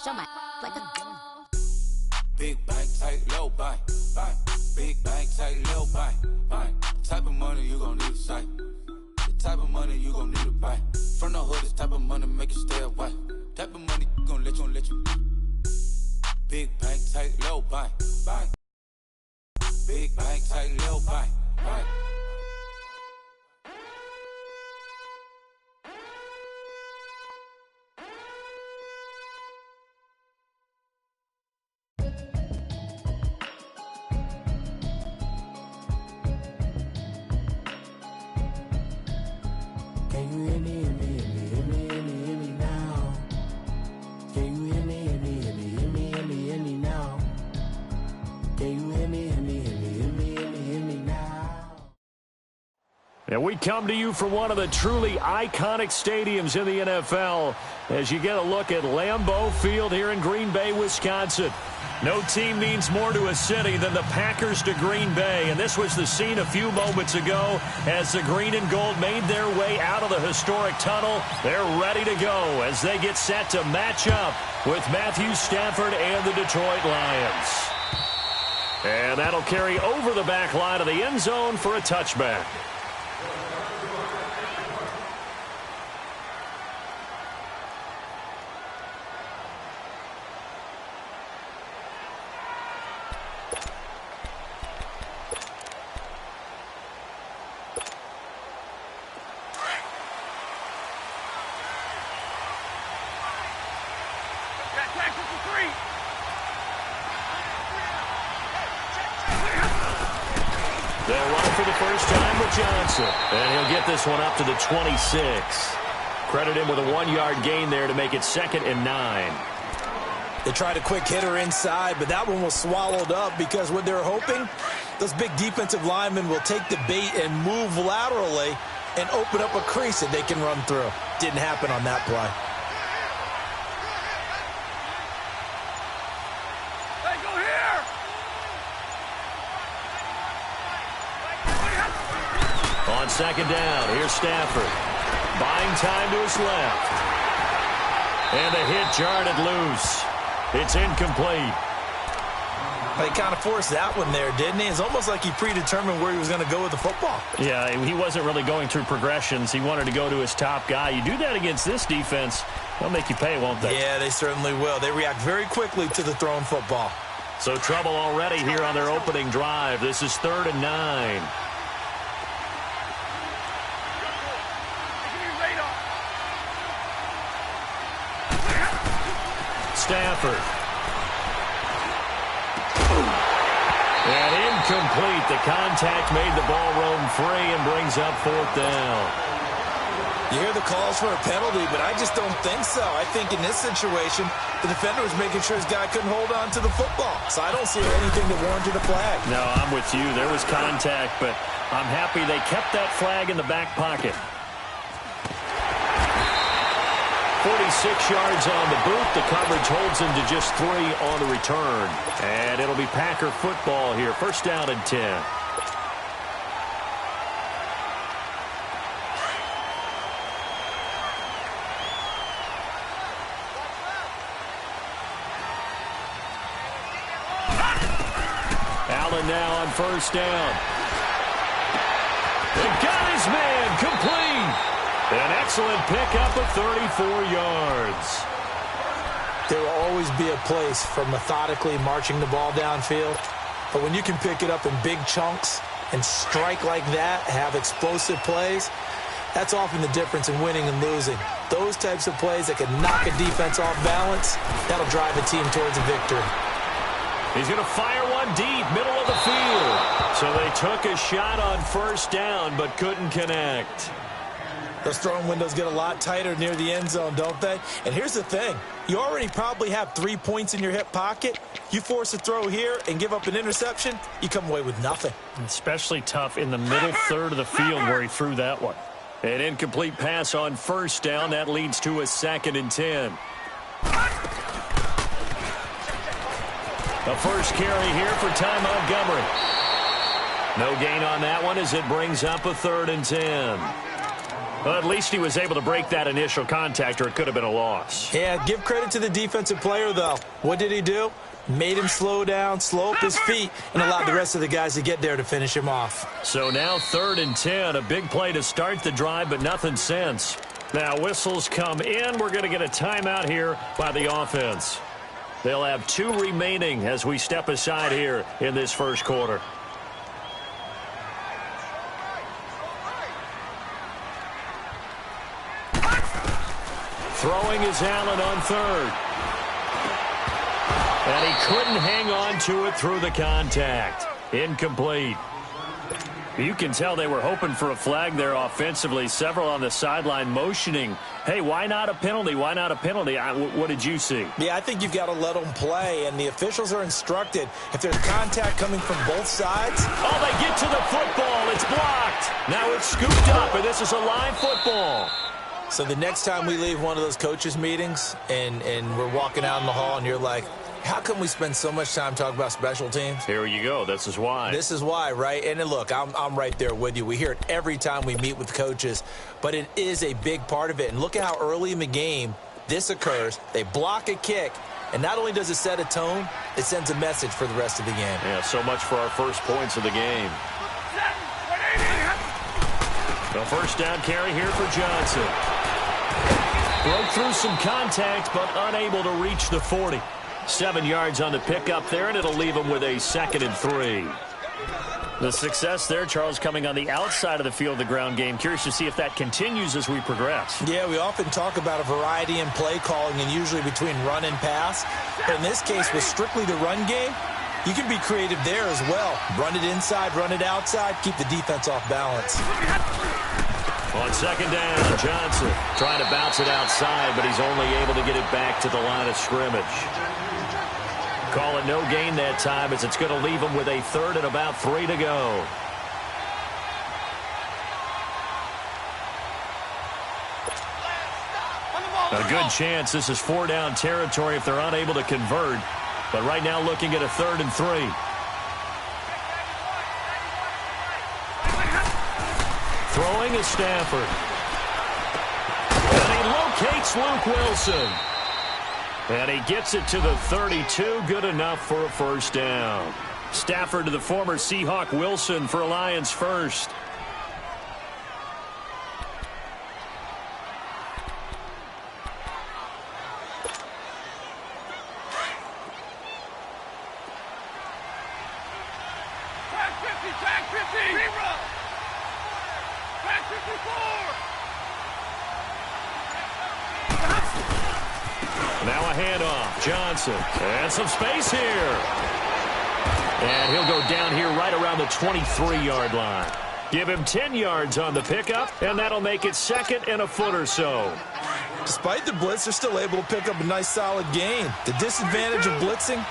Show my like a big bank, tight, low bank, bank. Big bank, tight, low bank, bank. Type of money you gon' need a sight. The type of money you gon' need a buy. From the hood, this type of money make you stay away. Type of money gon' let you. Big bank, tight, low bank, bank. Big bank, tight, low bank, bank. And we come to you from one of the truly iconic stadiums in the NFL as you get a look at Lambeau Field here in Green Bay, Wisconsin. No team means more to a city than the Packers to Green Bay, and this was the scene a few moments ago as the green and gold made their way out of the historic tunnel. They're ready to go as they get set to match up with Matthew Stafford and the Detroit Lions. And that'll carry over the back line of the end zone for a touchback. They'll run for the first time with Johnson. And he'll get this one up to the 26. Credit him with a 1-yard gain there to make it 2nd and 9. They tried a quick hitter inside, but that one was swallowed up because what they're hoping, those big defensive linemen will take the bait and move laterally and open up a crease that they can run through. Didn't happen on that play. On 2nd down, here's Stafford. Buying time to his left. And the hit jarred it loose. It's incomplete. He kind of forced that one there, didn't he? It's almost like he predetermined where he was going to go with the football. Yeah, he wasn't really going through progressions. He wanted to go to his top guy. You do that against this defense, they'll make you pay, won't they? Yeah, they certainly will. They react very quickly to the thrown football. So trouble already here on their opening drive. This is 3rd and 9. Stafford. And incomplete. The contact made the ball roam free and brings up 4th down. You hear the calls for a penalty, but I just don't think so. I think in this situation, the defender was making sure his guy couldn't hold on to the football. So I don't see anything that warranted a flag. No, I'm with you. There was contact, but I'm happy they kept that flag in the back pocket. 46 yards on the boot. The coverage holds him to just 3 on the return. And it'll be Packer football here. 1st down and 10. Allen now on 1st down. They got his man complete. An excellent pickup of 34 yards. There will always be a place for methodically marching the ball downfield. But when you can pick it up in big chunks and strike like that, have explosive plays, that's often the difference in winning and losing. Those types of plays that can knock a defense off balance, that'll drive a team towards a victory. He's going to fire one deep, middle of the field. So they took a shot on 1st down but couldn't connect. Those throwing windows get a lot tighter near the end zone, don't they? And here's the thing. You already probably have 3 points in your hip pocket. You force a throw here and give up an interception, you come away with nothing. Especially tough in the middle third of the field where he threw that one. An incomplete pass on 1st down. That leads to a 2nd and 10. A first carry here for Ty Montgomery. No gain on that one as it brings up a 3rd and 10. Well, at least he was able to break that initial contact, or it could have been a loss. Yeah, give credit to the defensive player, though. What did he do? Made him slow down, slow up his feet, and allowed the rest of the guys to get there to finish him off. So now 3rd and 10, a big play to start the drive, but nothing since. Now whistles come in. We're going to get a timeout here by the offense. They'll have 2 remaining as we step aside here in this first quarter. Throwing is Allen on 3rd. And he couldn't hang on to it through the contact. Incomplete. You can tell they were hoping for a flag there offensively. Several on the sideline motioning, hey, why not a penalty? Why not a penalty? What did you see? Yeah, I think you've got to let them play, and the officials are instructed. If there's contact coming from both sides. Oh, they get to the football. It's blocked. Now it's scooped up, and this is a live football. So the next time we leave one of those coaches' meetings and we're walking out in the hall and you're like, how come we spend so much time talking about special teams? Here you go. This is why. This is why, right? And look, I'm right there with you. We hear it every time we meet with coaches, but it is a big part of it. And look at how early in the game this occurs. They block a kick, and not only does it set a tone, it sends a message for the rest of the game. Yeah, so much for our first points of the game. The first down carry here for Johnson. Broke through some contact, but unable to reach the 40. 7 yards on the pickup there, and it'll leave him with a 2nd and 3. The success there, Charles, coming on the outside of the field, the ground game. Curious to see if that continues as we progress. Yeah, we often talk about a variety in play calling and usually between run and pass. But in this case, with strictly the run game, you can be creative there as well. Run it inside, run it outside, keep the defense off balance. On 2nd down, Johnson trying to bounce it outside, but he's only able to get it back to the line of scrimmage. Call it no gain that time as it's going to leave him with a 3rd and about 3 to go. A good chance this is 4-down territory if they're unable to convert. But right now looking at a 3rd and 3. Throwing is Stafford. And he locates Luke Wilson. And he gets it to the 32. Good enough for a first down. Stafford to the former Seahawk Wilson for Lions first. Track 50. Rerun. Track 54. Now a handoff. Johnson. And some space here. And he'll go down here right around the 23-yard line. Give him 10 yards on the pickup, and that'll make it 2nd and a foot or so. Despite the blitz, they're still able to pick up a nice, solid gain. The disadvantage of blitzing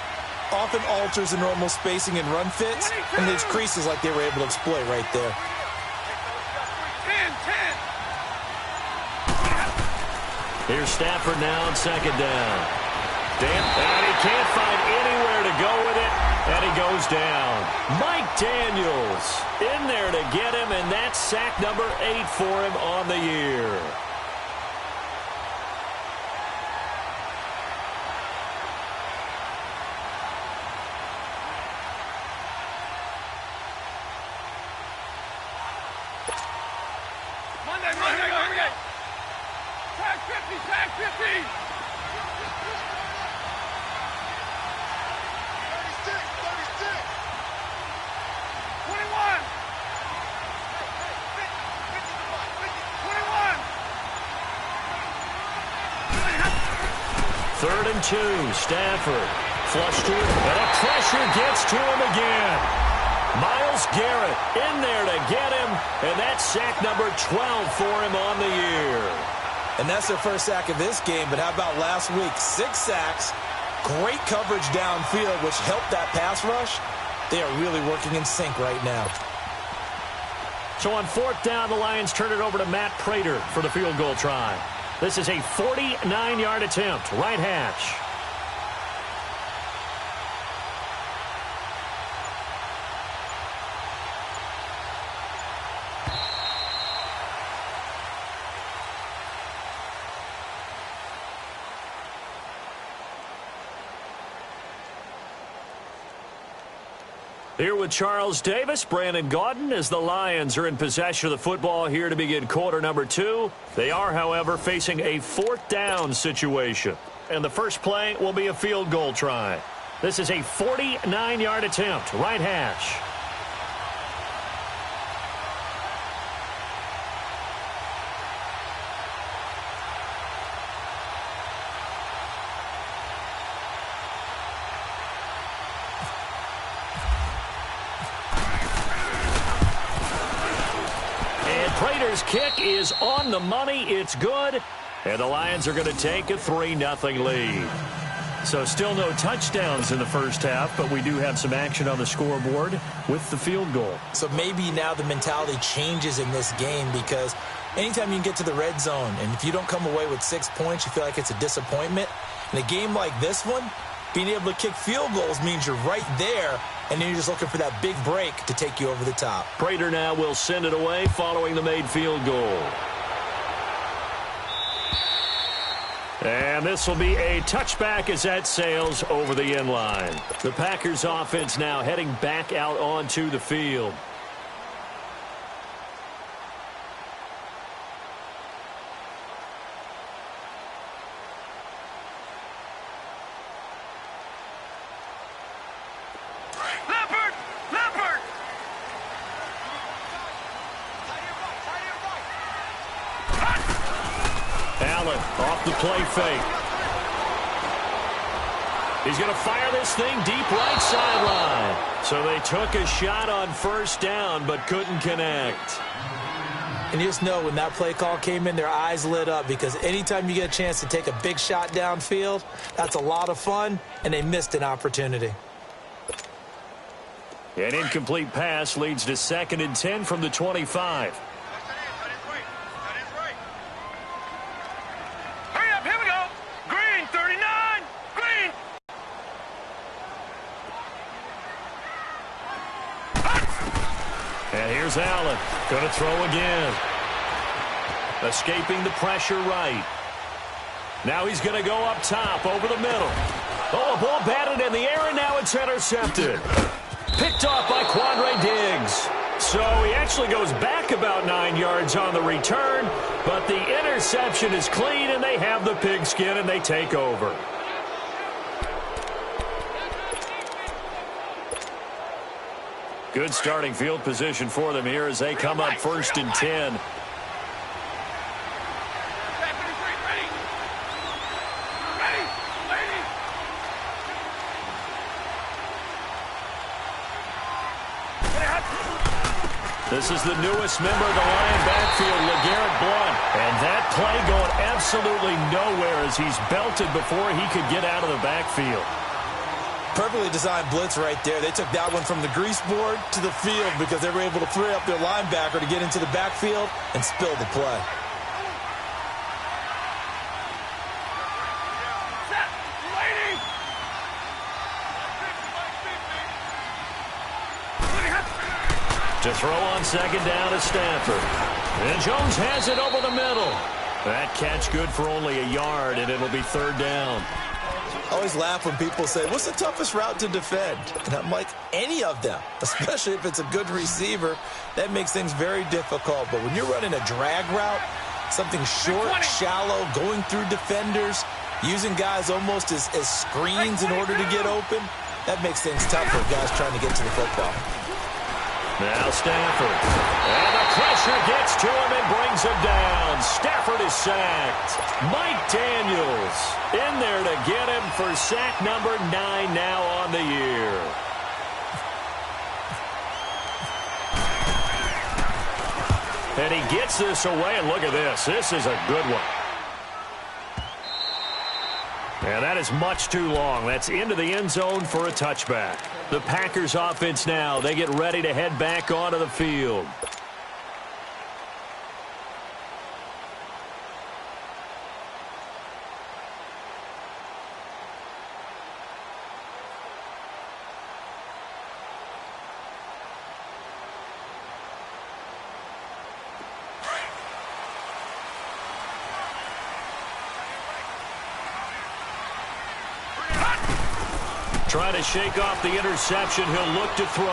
often alters the normal spacing and run fits, and there's creases like they were able to exploit right there. 10. Here's Stafford now on 2nd down. And he can't find anywhere to go with it, and he goes down. Mike Daniels in there to get him, and that's sack number 8 for him on the year. Monday. Track 50. 3rd and 2. Stafford flush to it, and a pressure gets to him again. Myles Garrett in there to get him, and that's sack number 12 for him on the year. And that's their first sack of this game, but how about last week? 6 sacks, great coverage downfield, which helped that pass rush. They are really working in sync right now. So on 4th down, the Lions turn it over to Matt Prater for the field goal try. This is a 49-yard attempt, right hash. Here with Charles Davis, Brandon Gaudin, as the Lions are in possession of the football here to begin quarter number 2. They are, however, facing a 4th down situation. And the first play will be a field goal try. This is a 49-yard attempt, right hash. Prater's kick is on the money. It's good. And the Lions are going to take a 3-0 lead. So still no touchdowns in the first half, but we do have some action on the scoreboard with the field goal. So maybe now the mentality changes in this game, because anytime you can get to the red zone, and if you don't come away with 6 points, you feel like it's a disappointment. In a game like this one, being able to kick field goals means you're right there, and then you're just looking for that big break to take you over the top. Prater now will send it away following the made field goal. And this will be a touchback as that sails over the end line. The Packers offense now heading back out onto the field. Off the play fake. He's going to fire this thing deep right sideline. So they took a shot on first down but couldn't connect. And you just know when that play call came in, their eyes lit up, because anytime you get a chance to take a big shot downfield, that's a lot of fun, and they missed an opportunity. An incomplete pass leads to 2nd and 10 from the 25. And here's Allen. Going to throw again. Escaping the pressure right. Now he's going to go up top over the middle. Oh, a ball batted in the air, and now it's intercepted. Picked off by Quandre Diggs. So he actually goes back about 9 yards on the return, but the interception is clean, and they have the pigskin, and they take over. Good starting field position for them here as they come up 1st and 10. This is the newest member of the Lion backfield, LeGarrette Blount. And that play going absolutely nowhere as he's belted before he could get out of the backfield. Perfectly designed blitz right there. They took that one from the grease board to the field because they were able to free up their linebacker to get into the backfield and spill the play. To throw on 2nd down is Stafford. And Jones has it over the middle. That catch good for only a yard, and it'll be 3rd down. I always laugh when people say, what's the toughest route to defend? And I'm like, any of them, especially if it's a good receiver. That makes things very difficult. But when you're running a drag route, something short, shallow, going through defenders, using guys almost as screens in order to get open, that makes things tough for guys trying to get to the football. Now Stafford. And the pressure gets to him and brings him down. Stafford is sacked. Mike Daniels in there to get him for sack number 9 now on the year. And he gets this away, and look at this. This is a good one. And that is much too long. That's into the end zone for a touchback. The Packers offense now, they get ready to head back onto the field. Trying to shake off the interception. He'll look to throw.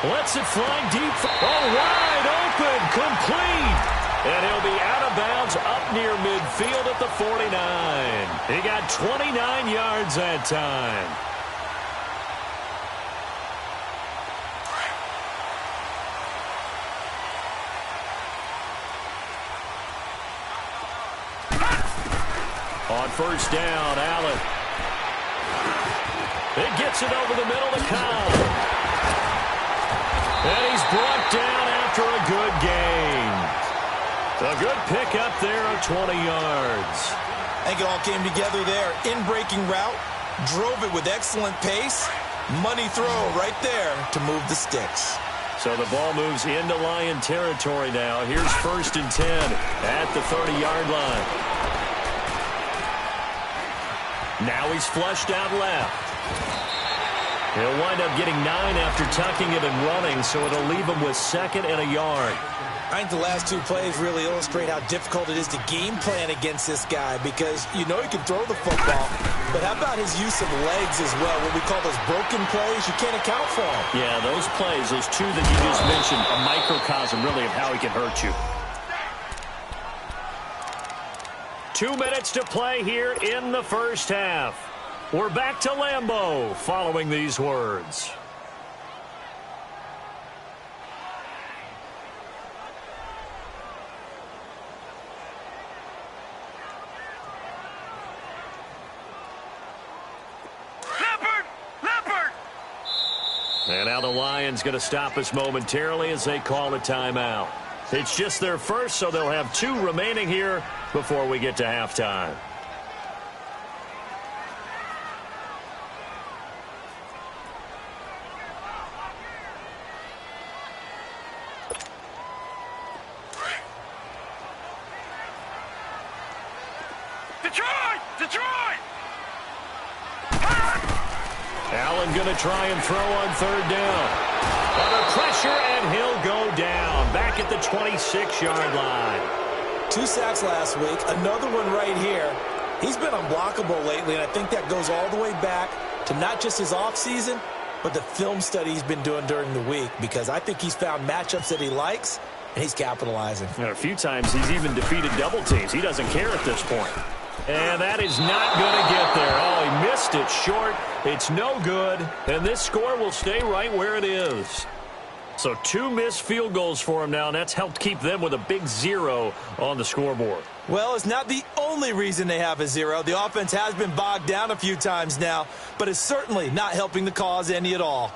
Lets it fly deep. Oh, wide open. Complete. And he'll be out of bounds up near midfield at the 49. He got 29 yards that time. On first down, Allen. It gets it over the middle to Cobb. And he's brought down after a good gain. A good pickup there of 20 yards. I think it all came together there. In-breaking route, drove it with excellent pace. Money throw right there to move the sticks. So the ball moves into Lion territory now. Here's 1st and 10 at the 30-yard line. Now he's flushed out left. He'll wind up getting 9 after tucking it and running, so it'll leave him with 2nd and a yard. I think the last 2 plays really illustrate how difficult it is to game plan against this guy because you know he can throw the football, but how about his use of legs as well? What we call those broken plays, you can't account for them. Yeah, those plays, those 2 that you just mentioned, a microcosm really of how he can hurt you. 2 minutes to play here in the first half. We're back to Lambeau following these words. And now the Lions going to stop us momentarily as they call a timeout. It's just their first, so they'll have 2 remaining here before we get to halftime. Detroit! Allen going to try and throw on 3rd down. Under pressure, and he'll go down. Back at the 26-yard line. 2 sacks last week, another one right here. He's been unblockable lately, and I think that goes all the way back to not just his offseason, but the film study he's been doing during the week, because I think he's found matchups that he likes, and he's capitalizing. And a few times he's even defeated double teams. He doesn't care at this point. And that is not going to get there. Oh, he missed it short. It's no good. And this score will stay right where it is. So 2 missed field goals for him now, and that's helped keep them with a big 0 on the scoreboard. Well, it's not the only reason they have a 0. The offense has been bogged down a few times now, but it's certainly not helping the cause any at all.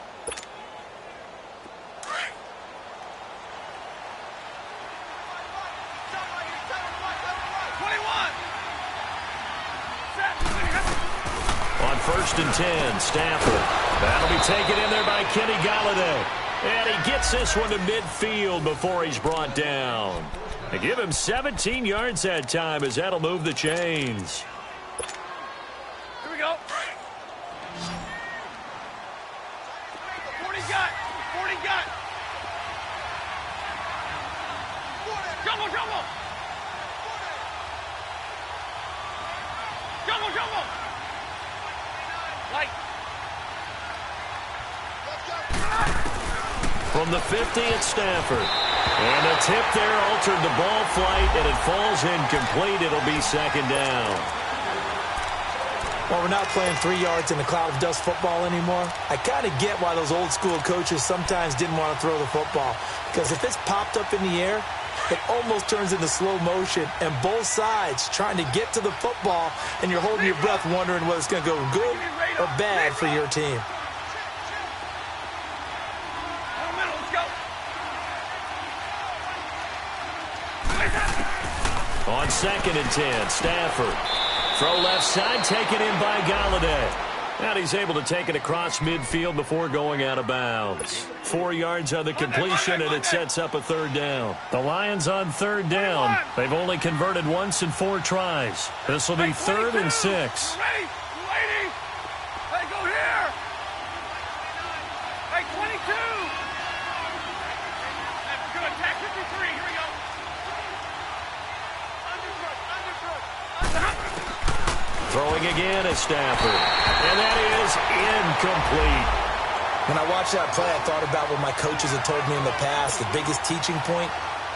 On 1st and 10, Stafford. That'll be taken in there by Kenny Golladay. And he gets this one to midfield before he's brought down. They give him 17 yards that time as that'll move the chains. Here we go. 40 got. 40 got. Jumbo. Light. From the 50 at Stafford. And a tip there altered the ball flight, and it falls incomplete. It'll be 2nd down. Well, we're not playing 3 yards in a cloud of dust football anymore. I kind of get why those old school coaches sometimes didn't want to throw the football. Because if it's popped up in the air, it almost turns into slow motion, and both sides trying to get to the football, and you're holding your breath wondering whether it's going to go good or bad for your team. On 2nd and 10, Stafford. Throw left side, taken in by Golladay. And he's able to take it across midfield before going out of bounds. 4 yards on the completion, and it sets up a 3rd down. The Lions on 3rd down. They've only converted once in 4 tries. This will be 3rd and 6. Ready? Lady! Hey, go here! Hey, 22! Good attack, 53. Here we go. Underfoot. Throwing again is Stafford. And that is incomplete. When I watched that play, I thought about what my coaches had told me in the past. The biggest teaching point,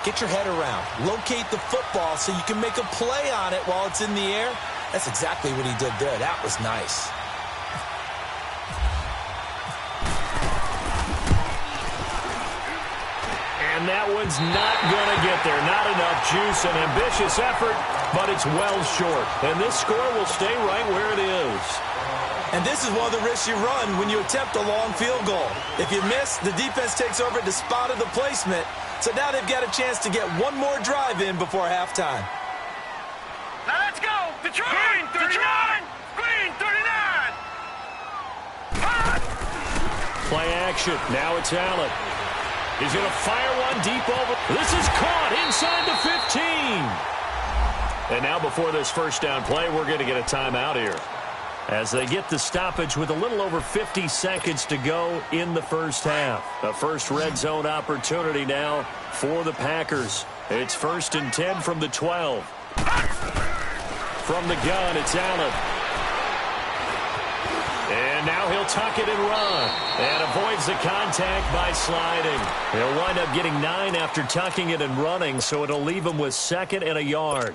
get your head around. Locate the football so you can make a play on it while it's in the air. That's exactly what he did there. That was nice. And that one's not going to get there. Not enough juice. An ambitious effort, but it's well short. And this score will stay right where it is. And this is one of the risks you run when you attempt a long field goal. If you miss, the defense takes over at the spot of the placement. So now they've got a chance to get one more drive in before halftime. Now let's go. Detroit. Green 39. Green 39. Play action. Now it's Allen. He's going to fire one deep over. This is caught inside the 15. And now before this first down play, we're going to get a timeout here, as they get the stoppage with a little over 50 seconds to go in the first half. A first red zone opportunity now for the Packers. It's 1st and 10 from the 12. From the gun, it's Allen. And now he'll tuck it and run. And avoids the contact by sliding. He'll wind up getting 9 after tucking it and running, so it'll leave him with 2nd and a yard.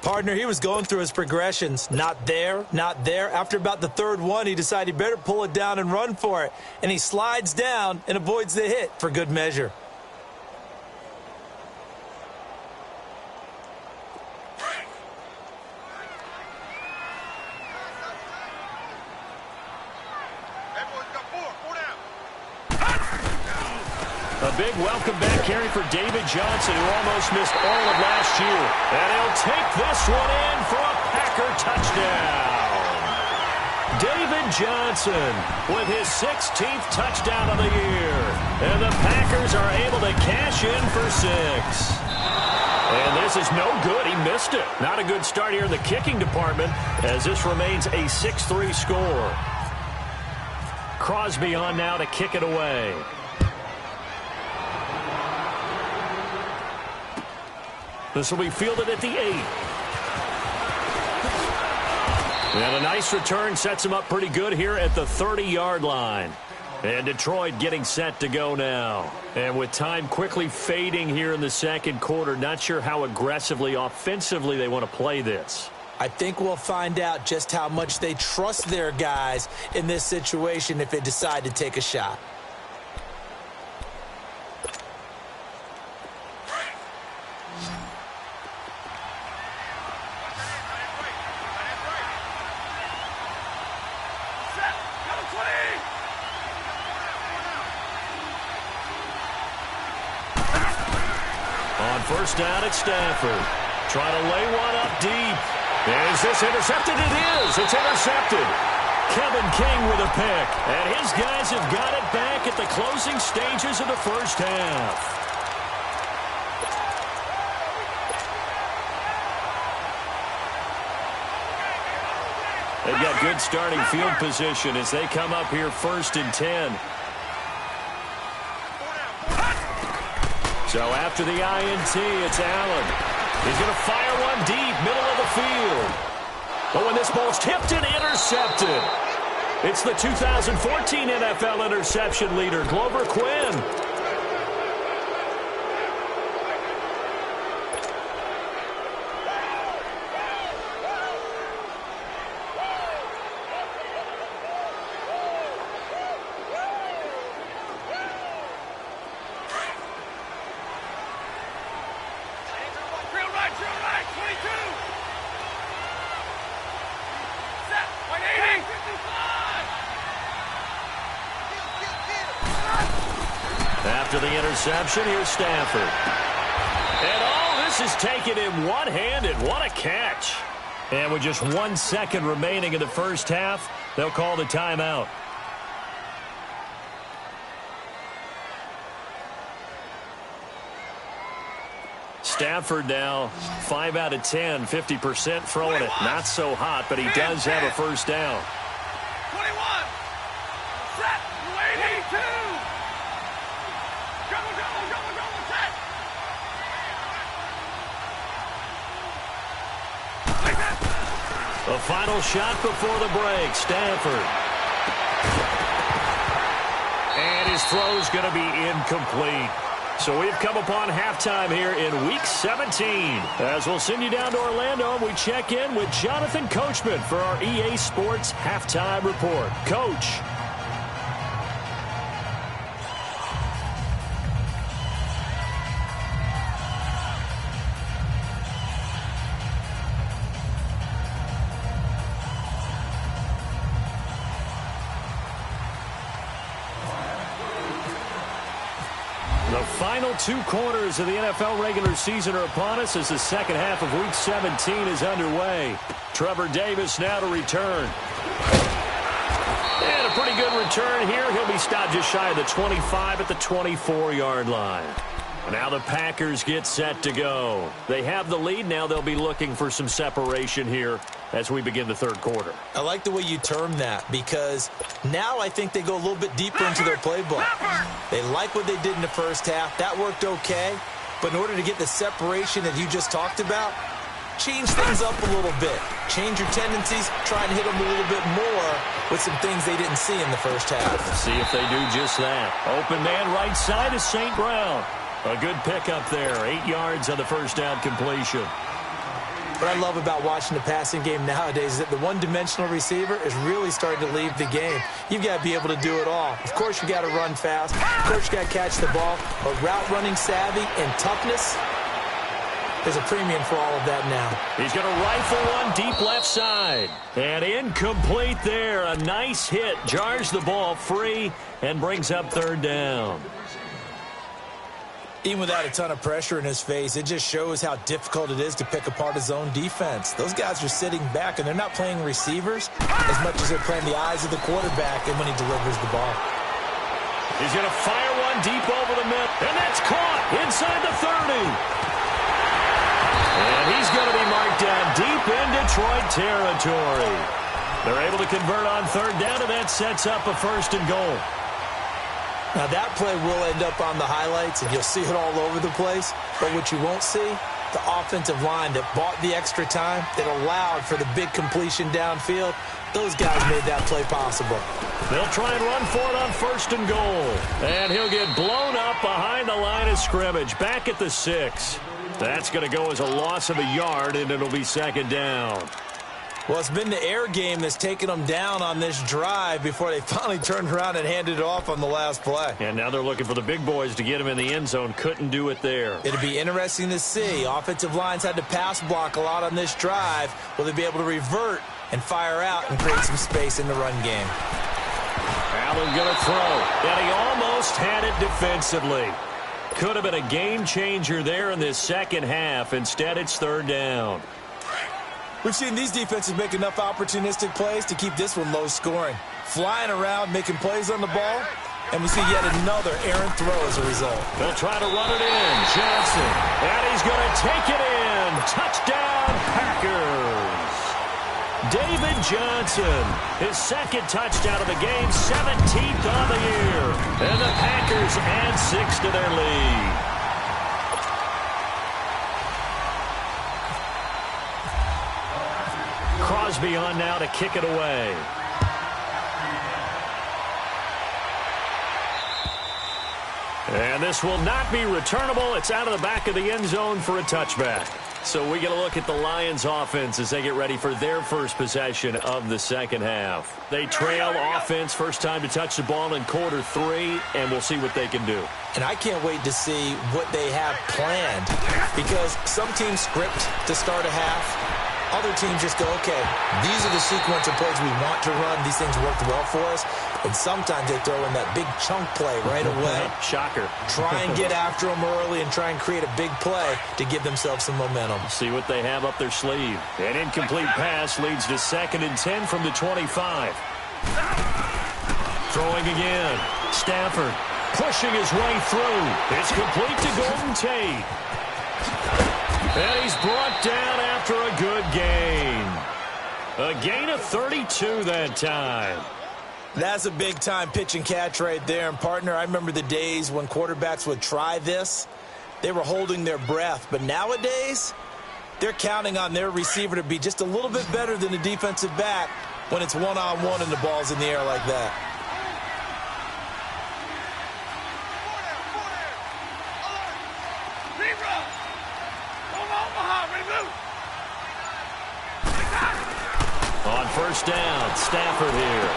Partner, he was going through his progressions. Not there, not there. After about the 3rd one, he decided he better pull it down and run for it. And he slides down and avoids the hit for good measure. A big welcome back carry for David Johnson, who almost missed all of last year. And he'll take this one in for a Packer touchdown. David Johnson with his 16th touchdown of the year. And the Packers are able to cash in for 6. And this is no good. He missed it. Not a good start here in the kicking department, as this remains a 6-3 score. Crosby on now to kick it away. This will be fielded at the 8. And a nice return sets him up pretty good here at the 30-yard line. And Detroit getting set to go now. And with time quickly fading here in the second quarter, not sure how aggressively, offensively they want to play this. I think we'll find out just how much they trust their guys in this situation if they decide to take a shot. First down at Stafford. Trying to lay one up deep. Is this intercepted? It is. It's intercepted. Kevin King with a pick. And his guys have got it back at the closing stages of the first half. They've got good starting field position as they come up here 1st and 10. So after the INT, it's Allen. He's going to fire one deep, middle of the field. But when this ball's tipped and intercepted, it's the 2014 NFL interception leader, Glover Quinn. After the interception, here's Stafford. And all this is taken in one-handed. What a catch. And with just 1 second remaining in the first half, they'll call the timeout. Stafford now 5 out of 10, 50% throwing it. Not so hot, but he does have a first down. 21. Set. 82. The final shot before the break. Stafford. throw is going to be incomplete. So we've come upon halftime here in Week 17. As we'll send you down to Orlando, we check in with Jonathan Coachman for our EA Sports Halftime Report. Coach. The final 2 quarters of the NFL regular season are upon us as the second half of Week 17 is underway. Trevor Davis now to return. And a pretty good return here. He'll be stopped just shy of the 25 at the 24-yard line. Now the Packers get set to go. They have the lead. Now they'll be looking for some separation here as we begin the third quarter. I like the way you term that because now I think they go a little bit deeper into their playbook. They like what they did in the first half. That worked okay. But in order to get the separation that you just talked about, change things up a little bit. Change your tendencies. Try and hit them a little bit more with some things they didn't see in the first half. See if they do just that. Open man right side is St. Brown. A good pickup there. 8 yards on the first down completion. What I love about watching the passing game nowadays is that the one-dimensional receiver is really starting to leave the game. You've got to be able to do it all. Of course, you got to run fast. Of course, you got to catch the ball. But route running savvy and toughness, there's a premium for all of that now. He's going to rifle one deep left side. And incomplete there. A nice hit. Jars the ball free and brings up third down. Even without a ton of pressure in his face, it just shows how difficult it is to pick apart his own defense. Those guys are sitting back, and they're not playing receivers as much as they're playing the eyes of the quarterback and when he delivers the ball. He's going to fire one deep over the middle, and that's caught inside the 30. And he's going to be marked down deep in Detroit territory. They're able to convert on third down, and that sets up a 1st and goal. Now, that play will end up on the highlights, and you'll see it all over the place. But what you won't see, the offensive line that bought the extra time, that allowed for the big completion downfield, those guys made that play possible. They'll try and run for it on 1st and goal. And he'll get blown up behind the line of scrimmage, back at the 6. That's going to go as a loss of a yard, and it'll be 2nd down. Well, it's been the air game that's taken them down on this drive before they finally turned around and handed it off on the last play. And now they're looking for the big boys to get him in the end zone. Couldn't do it there. It'll be interesting to see. Offensive lines had to pass block a lot on this drive. Will they be able to revert and fire out and create some space in the run game? Allen going to throw. And he almost had it defensively. Could have been a game changer there in this second half. Instead, it's 3rd down. We've seen these defenses make enough opportunistic plays to keep this one low scoring. Flying around, making plays on the ball, and we see yet another errant throw as a result. They'll try to run it in. Johnson. And he's going to take it in. Touchdown, Packers. David Johnson, his 2nd touchdown of the game, 17th on the year. And the Packers add 6 to their lead. Crosby on now to kick it away. And this will not be returnable. It's out of the back of the end zone for a touchback. So we get a look at the Lions offense as they get ready for their first possession of the second half. They trail offense, first time to touch the ball in quarter 3, and we'll see what they can do. And I can't wait to see what they have planned because some teams script to start a half. Other teams just go, okay, these are the sequence of plays we want to run. These things worked well for us. And sometimes they throw in that big chunk play right away. Shocker. Try and get after them early and try and create a big play to give themselves some momentum. See what they have up their sleeve. An incomplete pass leads to 2nd and 10 from the 25. Throwing again. Stafford pushing his way through. It's complete to Golden Tate. And he's brought down after a good gain. A gain of 32 that time. That's a big-time pitch and catch right there. And, partner, I remember the days when quarterbacks would try this. They were holding their breath. But nowadays, they're counting on their receiver to be just a little bit better than the defensive back when it's one-on-one and the ball's in the air like that. On first down, Stafford here.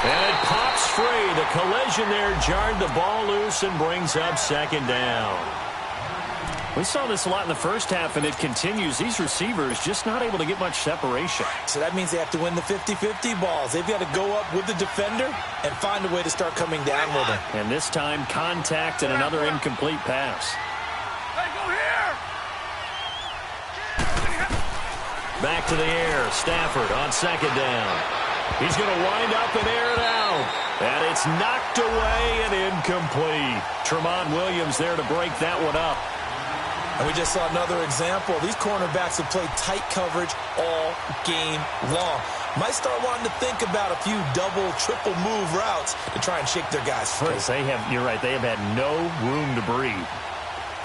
And it pops free. The collision there jarred the ball loose and brings up second down. We saw this a lot in the first half, and it continues. These receivers just not able to get much separation. So that means they have to win the 50-50 balls. They've got to go up with the defender and find a way to start coming down with him. And this time, contact and another incomplete pass. Hey, go here! Back to the air. Stafford on second down. He's going to wind up and air it out. And it's knocked away and incomplete. Tremont Williams there to break that one up. And we just saw another example. These cornerbacks have played tight coverage all game long. Might start wanting to think about a few double, triple move routes to try and shake their guys free. You're right, they have had no room to breathe.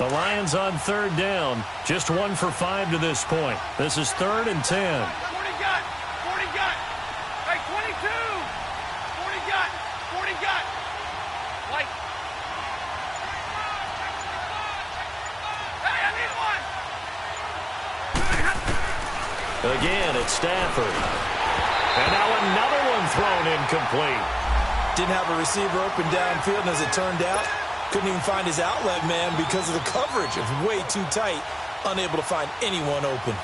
The Lions on third down, just 1 for 5 to this point. This is 3rd and 10. 40 got. 40 got. Hey, 22. 40 got. 40 got. Like. Hey, I need one. Again, it's Stafford. And now another one thrown incomplete. Didn't have a receiver open downfield, and as it turned out, couldn't even find his outlet man because of the coverage. It was way too tight, unable to find anyone open.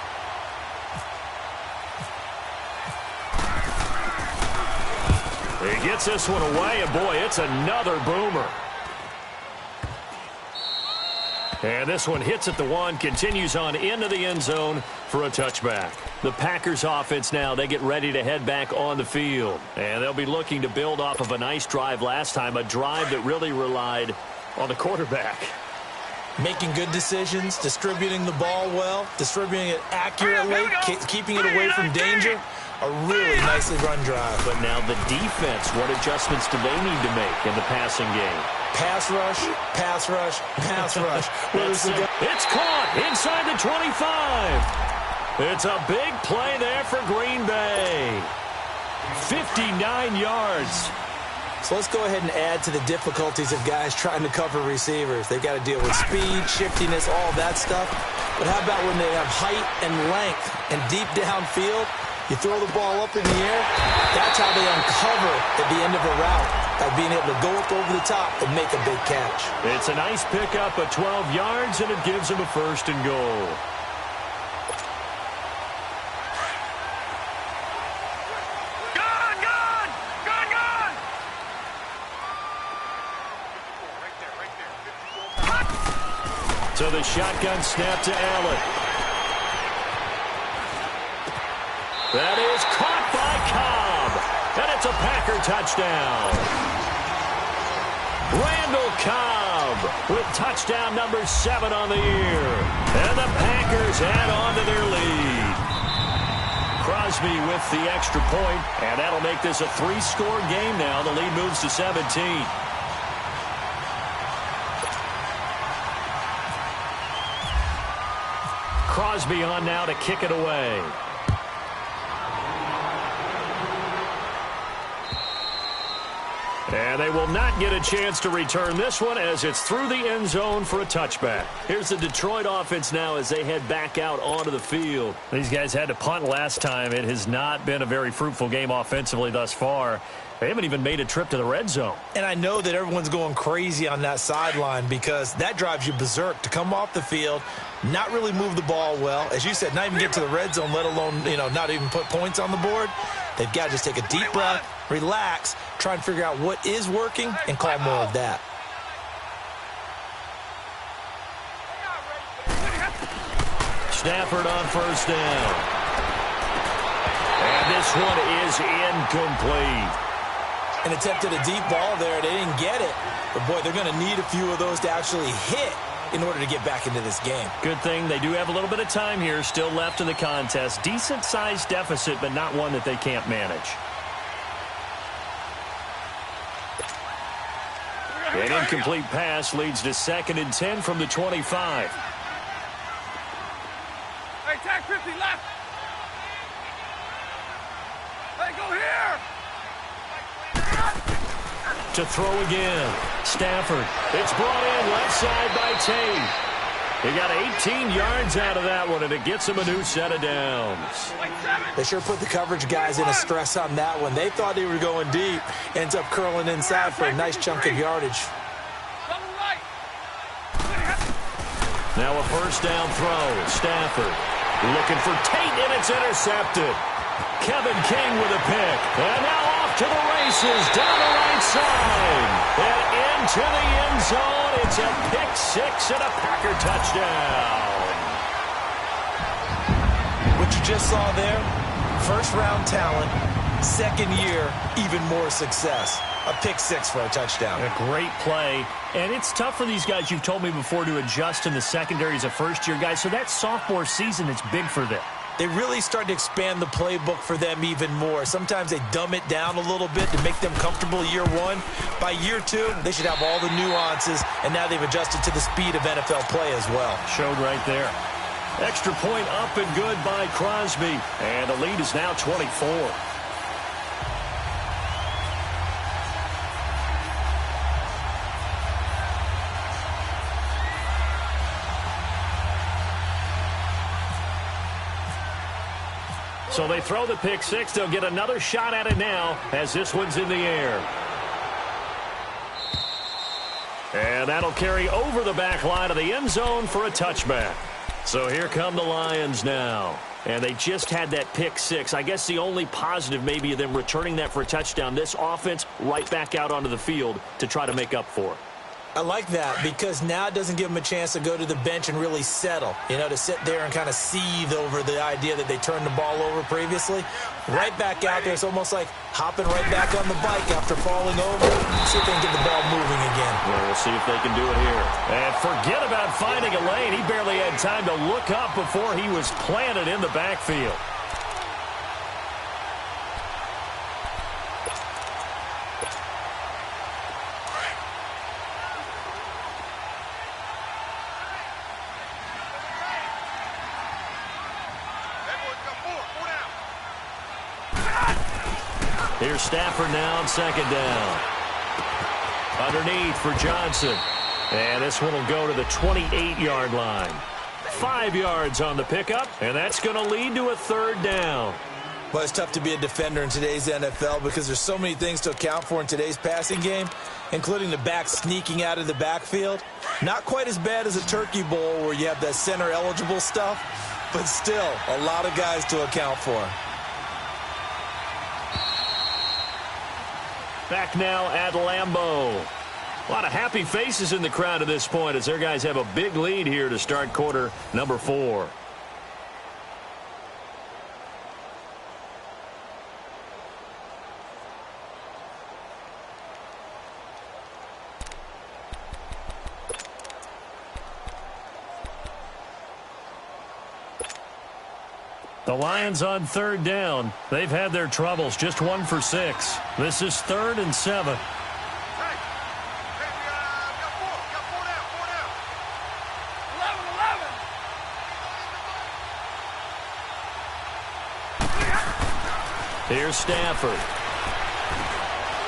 He gets this one away, and boy, it's another boomer. And this one hits at the 1, continues on into the end zone for a touchback. The Packers offense now, they get ready to head back on the field. And they'll be looking to build off of a nice drive last time, a drive that really relied on the quarterback. Making good decisions, distributing the ball well, distributing it accurately, keeping it away from danger. A really nicely run drive. But now the defense, what adjustments do they need to make in the passing game? Pass rush, pass rush, pass rush. It's caught inside the 25. It's a big play there for Green Bay. 59 yards. So let's go ahead and add to the difficulties of guys trying to cover receivers. They've got to deal with speed, shiftiness, all that stuff. But how about when they have height and length and deep downfield? You throw the ball up in the air, that's how they uncover at the end of a route, by being able to go up over the top and make a big catch. It's a nice pickup of 12 yards, and it gives them a 1st and goal. Gone, gone! Gone, gone! Right there. So the shotgun snap to Allen. That is caught by Cobb. And it's a Packer touchdown. Randall Cobb with touchdown number 7 on the year. And the Packers add on to their lead. Crosby with the extra point, and that'll make this a 3-score game now. The lead moves to 17. Crosby on now to kick it away. And they will not get a chance to return this one as it's through the end zone for a touchback. Here's the Detroit offense now as they head back out onto the field. These guys had to punt last time. It has not been a very fruitful game offensively thus far. They haven't even made a trip to the red zone. And I know that everyone's going crazy on that sideline because that drives you berserk to come off the field, not really move the ball well. As you said, not even get to the red zone, let alone, not even put points on the board. They've got to just take a deep breath, relax, try and figure out what is working, and call more of that. Stafford on first down. And this one is incomplete. And attempted a deep ball there. They didn't get it. But, boy, they're going to need a few of those to actually hit in order to get back into this game. Good thing they do have a little bit of time here still left in the contest. Decent-sized deficit, but not one that they can't manage. An incomplete pass leads to 2nd and 10 from the 25. Hey, tag 50 left. Hey, go here. To throw again. Stafford. It's brought in left side by Tate. He got 18 yards out of that one, and it gets him a new set of downs. They sure put the coverage guys in a stress on that one. They thought they were going deep. Ends up curling inside for a nice chunk of yardage. Now a first down throw. Stafford looking for Tate, and it's intercepted. Kevin King with a pick. And now off to the races down the right side. And into the end zone. It's a pick six and a Packer touchdown. What you just saw there, first-round talent, second year, even more success. A pick six for a touchdown. A great play. And it's tough for these guys, you've told me before, to adjust in the secondary as a first-year guy. So that sophomore season is big for them. They really start to expand the playbook for them even more. Sometimes they dumb it down a little bit to make them comfortable year one. By year two, they should have all the nuances, and now they've adjusted to the speed of NFL play as well. Showed right there. Extra point up and good by Crosby. And the lead is now 24. So they throw the pick six. They'll get another shot at it now as this one's in the air. And that'll carry over the back line of the end zone for a touchback. So here come the Lions now. And they just had that pick six. I guess the only positive maybe of them returning that for a touchdown. This offense right back out onto the field to try to make up for it. I like that because now it doesn't give them a chance to go to the bench and really settle, to sit there and kind of seethe over the idea that they turned the ball over previously. Right back out there, it's almost like hopping right back on the bike after falling over. See if they can get the ball moving again. Well, we'll see if they can do it here. And forget about finding a lane. He barely had time to look up before he was planted in the backfield. Here's Stafford now on second down. Underneath for Johnson. And this one will go to the 28-yard line. 5 yards on the pickup, and that's going to lead to a third down. Well, it's tough to be a defender in today's NFL because there's so many things to account for in today's passing game, including the back sneaking out of the backfield. Not quite as bad as a turkey bowl where you have that center-eligible stuff, but still a lot of guys to account for. Back now at Lambeau. A lot of happy faces in the crowd at this point as their guys have a big lead here to start quarter number 4. The Lions on third down. They've had their troubles. Just 1 for 6. This is 3rd and 7. Hey, we got four down. 11. Here's Stafford.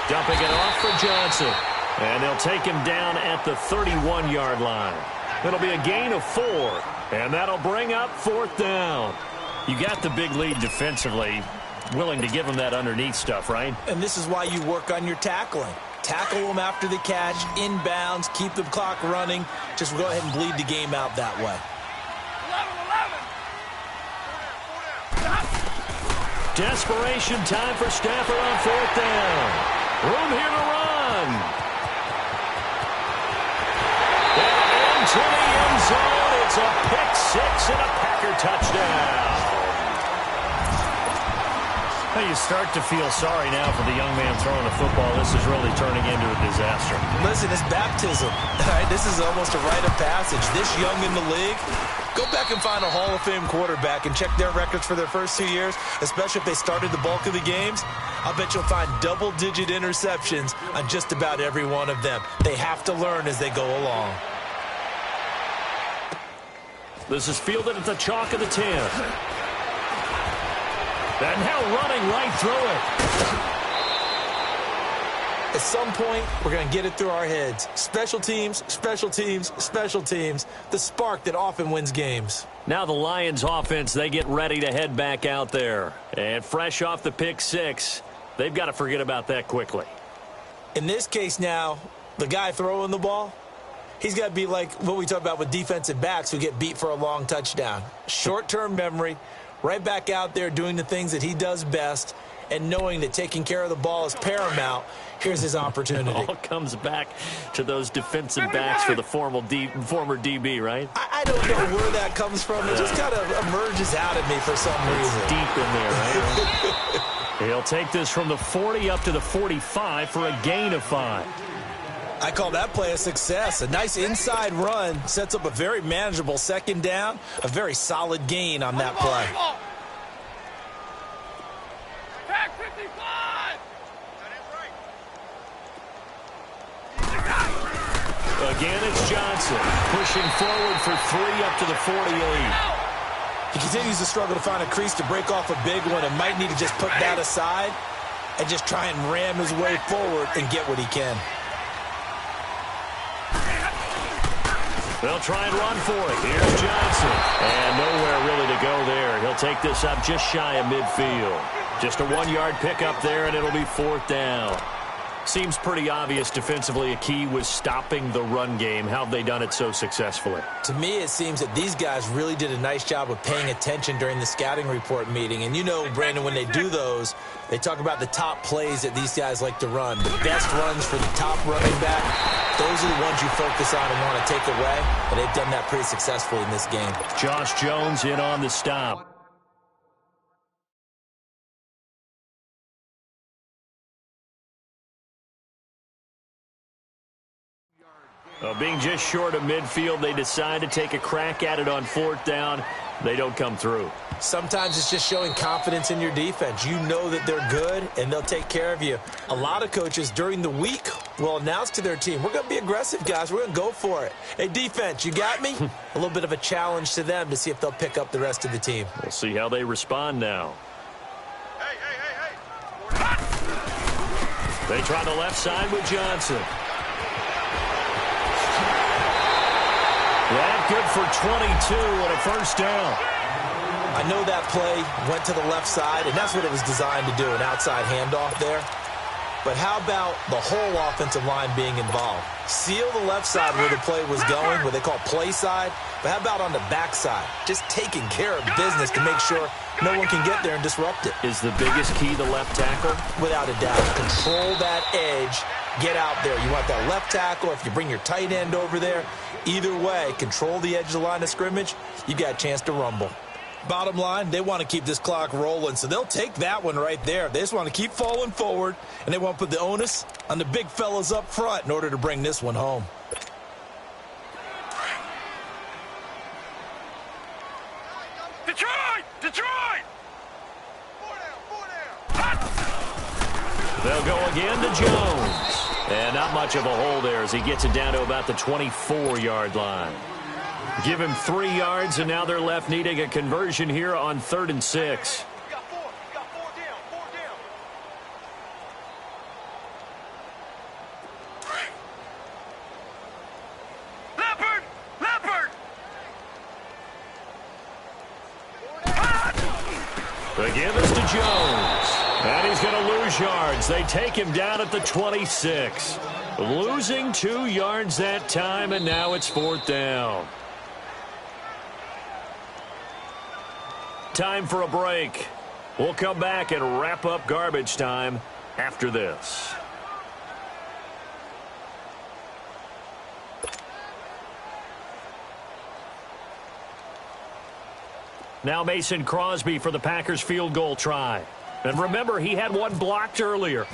Dumping it off for Johnson. And they'll take him down at the 31-yard line. It'll be a gain of 4. And that'll bring up 4th down. You got the big lead defensively, willing to give them that underneath stuff, right? And this is why you work on your tackling. Tackle them after the catch, inbounds, keep the clock running. Just go ahead and bleed the game out that way. 11. Desperation time for Stafford on 4th down. Room here to run. And into the end zone. It's a pick six and a Packer touchdown. You start to feel sorry now for the young man throwing the football. This is really turning into a disaster. Listen, it's baptism. Right? This is almost a rite of passage. This young in the league, go back and find a Hall of Fame quarterback and check their records for their first 2 years, especially if they started the bulk of the games. I'll bet you'll find double-digit interceptions on just about every one of them. They have to learn as they go along. This is fielded at the chalk of the 10. And now running right through it. At some point, we're going to get it through our heads. Special teams, special teams, special teams. The spark that often wins games. Now the Lions offense, they get ready to head back out there. And fresh off the pick six, they've got to forget about that quickly. In this case now, the guy throwing the ball, he's got to be like what we talk about with defensive backs who get beat for a long touchdown. Short-term memory, right back out there doing the things that he does best, and knowing that taking care of the ball is paramount. Here's his opportunity. It all comes back to those defensive backs for the former DB, right? I don't know where that comes from. It just kind of emerges out of me for some reason. It's deep in there, right? He'll take this from the 40 up to the 45 for a gain of 5. I call that play a success. A nice inside run sets up a very manageable second down, a very solid gain on that play. Pack 55! Again, it's Johnson pushing forward for 3 up to the 48. He continues to struggle to find a crease to break off a big one and might need to just put that aside and just try and ram his way forward and get what he can. They'll try and run for it. Here's Johnson. And nowhere really to go there. He'll take this up just shy of midfield. Just a 1-yard pickup there, and it'll be 4th down. Seems pretty obvious defensively a key was stopping the run game. How have they done it so successfully? To me, it seems that these guys really did a nice job of paying attention during the scouting report meeting. And you know, Brandon, when they do those, they talk about the top plays that these guys like to run. The best runs for the top running back, those are the ones you focus on and want to take away. And they've done that pretty successfully in this game. Josh Jones in on the stop. Being just short of midfield, they decide to take a crack at it on 4th down. They don't come through. Sometimes it's just showing confidence in your defense. You know that they're good, and they'll take care of you. A lot of coaches during the week will announce to their team, we're going to be aggressive, guys. We're going to go for it. Hey, defense, you got me? A little bit of a challenge to them to see if they'll pick up the rest of the team. We'll see how they respond now. They try the left side with Johnson. That good for 22 and a 1st down. I know that play went to the left side, and that's what it was designed to do, an outside handoff there. But how about the whole offensive line being involved? Seal the left side where the play was going, what they call play side. But how about on the back side? Just taking care of business to make sure no one can get there and disrupt it. Is the biggest key the left tackle? Without a doubt. Control that edge. Get out there. You want that left tackle. If you bring your tight end over there, either way, control the edge of the line of scrimmage, you got a chance to rumble. Bottom line, they want to keep this clock rolling, so they'll take that one right there. They just want to keep falling forward, and they want to put the onus on the big fellas up front in order to bring this one home. Detroit! Detroit! They'll go again to Jones. And not much of a hole there as he gets it down to about the 24-yard line. Give him 3 yards, and now they're left needing a conversion here on 3rd and 6. You got 4 down, 4 down. The give is to Jones. And he's going to lose yards. They take him down at the 26. Losing 2 yards that time, and now it's 4th down. Time for a break. We'll come back and wrap up garbage time after this. Now Mason Crosby for the Packers field goal try. And remember, he had one blocked earlier.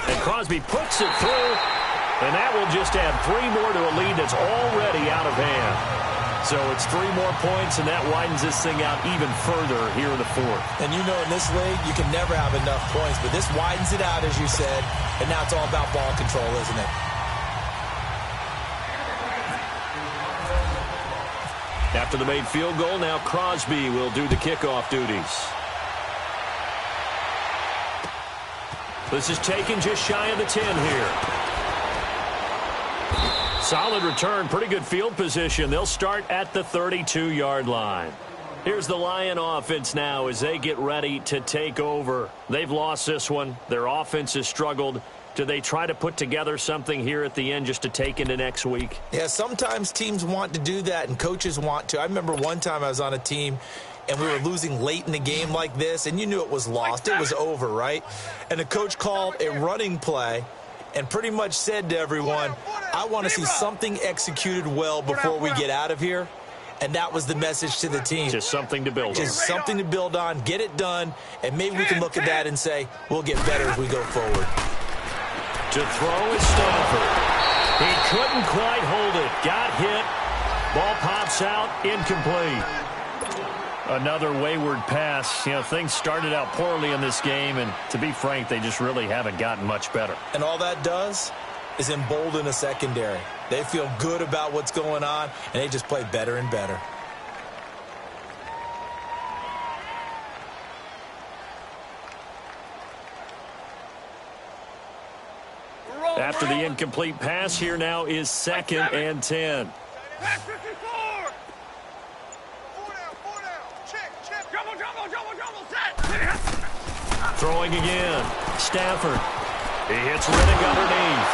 And Crosby puts it through, and that will just add 3 more to a lead that's already out of hand. So it's 3 more points, and that widens this thing out even further here in the 4th. And you know in this league, you can never have enough points, but this widens it out, as you said, and now it's all about ball control, isn't it? After the made field goal, now Crosby will do the kickoff duties. This is taken just shy of the 10 here. Solid return, pretty good field position. They'll start at the 32-yard line. Here's the Lion offense now as they get ready to take over. They've lost this one. Their offense has struggled. Do they try to put together something here at the end just to take into next week? Yeah, sometimes teams want to do that and coaches want to. I remember one time I was on a team and we were losing late in the game like this, and you knew it was lost. It was over, right? And the coach called a running play and pretty much said to everyone, I want to see something executed well before we get out of here. And that was the message to the team. Just something to build on. Just something to build on, get it done, and maybe we can look at that and say, we'll get better as we go forward. To throw is Stafford. He couldn't quite hold it. Got hit. Ball pops out, incomplete. Another wayward pass. You know, things started out poorly in this game, and to be frank, they just really haven't gotten much better. And all that does is embolden a secondary. They feel good about what's going on, and they just play better and better. After the incomplete pass, here now is 2nd and 10. Pass 54. Four down. Check. Jumble, set. Throwing again. Stafford. He hits Riddick underneath.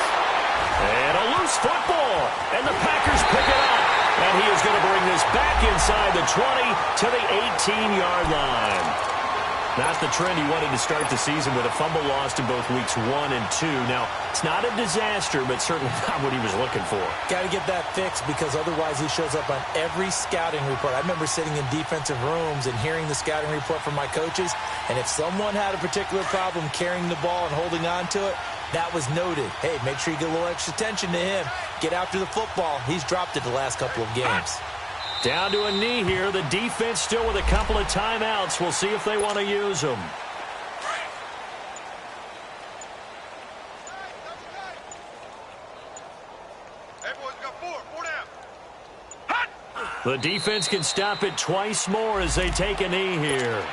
And a loose football. And the Packers pick it up. And he is going to bring this back inside the 20 to the 18-yard line. Not the trend he wanted to start the season with a fumble lost in both weeks 1 and 2. Now, it's not a disaster, but certainly not what he was looking for. Got to get that fixed because otherwise he shows up on every scouting report. I remember sitting in defensive rooms and hearing the scouting report from my coaches, and if someone had a particular problem carrying the ball and holding on to it, that was noted. Hey, make sure you get a little extra attention to him. Get after the football. He's dropped it the last couple of games. Down to a knee here. The defense still with a couple of timeouts. We'll see if they want to use them. Hey, boys, we got four down. Hot! The defense can stop it twice more as they take a knee here.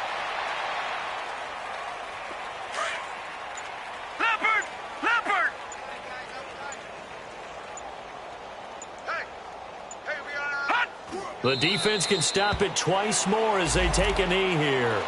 Leopard! Hey, we got hot! The defense can stop it twice more as they take a knee here.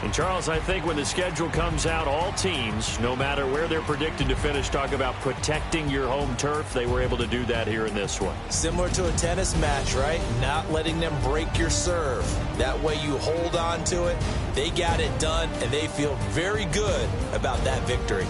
And Charles, I think when the schedule comes out, all teams, no matter where they're predicted to finish, talk about protecting your home turf. They were able to do that here in this one. Similar to a tennis match, right? Not letting them break your serve. That way you hold on to it. They got it done, and they feel very good about that victory.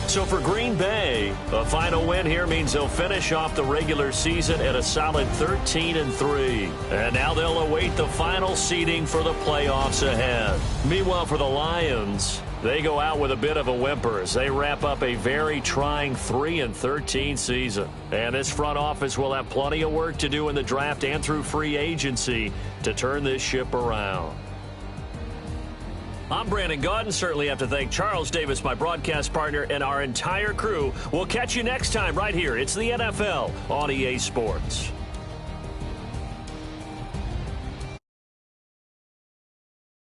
So for Green Bay, a final win here means they'll finish off the regular season at a solid 13-3. And now they'll await the final seeding for the playoffs ahead. Meanwhile, for the Lions, they go out with a bit of a whimper as they wrap up a very trying 3-13 season. And this front office will have plenty of work to do in the draft and through free agency to turn this ship around. I'm Brandon Gaudin. Certainly have to thank Charles Davis, my broadcast partner, and our entire crew. We'll catch you next time right here. It's the NFL on EA Sports.